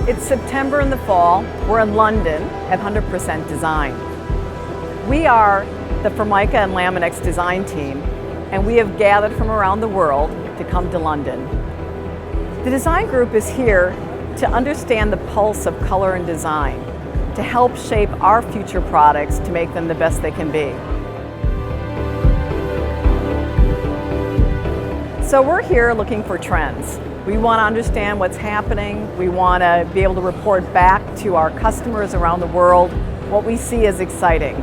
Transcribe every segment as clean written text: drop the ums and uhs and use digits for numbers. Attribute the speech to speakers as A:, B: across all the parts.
A: It's September in the fall. We're in London at 100% Design. We are the Formica and Laminex design team, and we have gathered from around the world to come to London. The design group is here to understand the pulse of color and design, to help shape our future products to make them the best they can be. So we're here looking for trends. We want to understand what's happening. We want to be able to report back to our customers around the world what we see as exciting.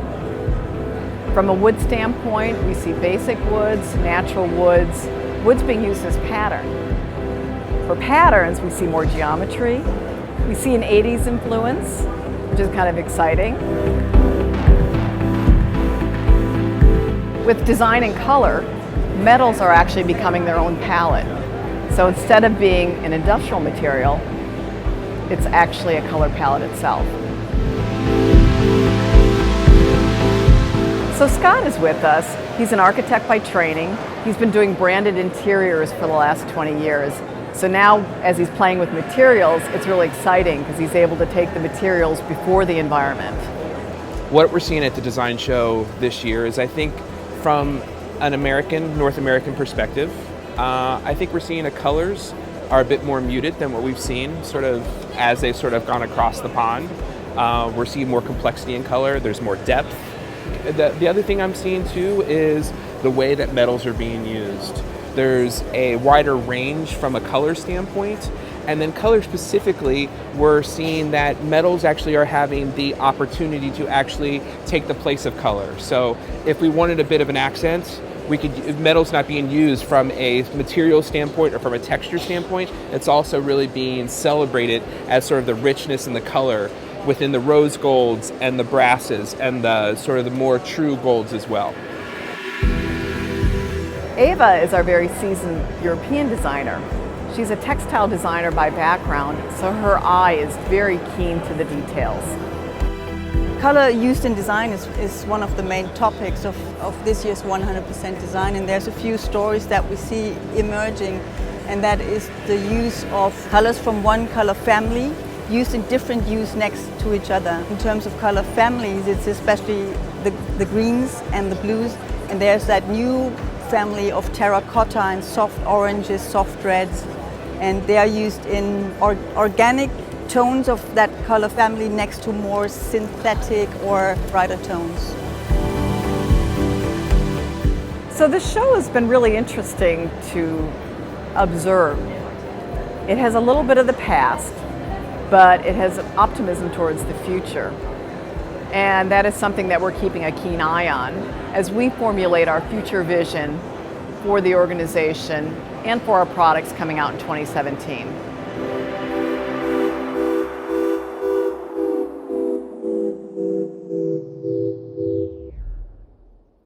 A: From a wood standpoint, we see basic woods, natural woods, woods being used as pattern. For patterns, we see more geometry. We see an 80s influence, which is kind of exciting. With design and color, metals are actually becoming their own palette. So instead of being an industrial material, it's actually a color palette itself. So Scott is with us. He's an architect by training. He's been doing branded interiors for the last 20 years. So now, as he's playing with materials, it's really exciting because he's able to take the materials before the environment.
B: What we're seeing at the design show this year is, I think, from an North American perspective, I think we're seeing the colors are a bit more muted than what we've seen sort of as they've sort of gone across the pond. We're seeing more complexity in color, there's more depth. The other thing I'm seeing too is the way that metals are being used. There's a wider range from a color standpoint, and then color specifically, we're seeing that metals actually are having the opportunity to actually take the place of color. So if we wanted a bit of an accent, metal's not being used from a material standpoint or from a texture standpoint. It's also really being celebrated as sort of the richness and the color within the rose golds and the brasses and the sort of the more true golds as well.
A: Ava is our very seasoned European designer. She's a textile designer by background, so her eye is very keen to the details.
C: Color used in design is one of the main topics of this year's 100% Design, and there's a few stories that we see emerging, and that is the use of colors from one color family used in different use next to each other. In terms of color families, it's especially the greens and the blues, and there's that new family of terracotta and soft oranges, soft reds, and they are used in organic tones of that color family next to more synthetic or brighter tones.
A: So the show has been really interesting to observe. It has a little bit of the past, but it has optimism towards the future. And that is something that we're keeping a keen eye on as we formulate our future vision for the organization and for our products coming out in 2017.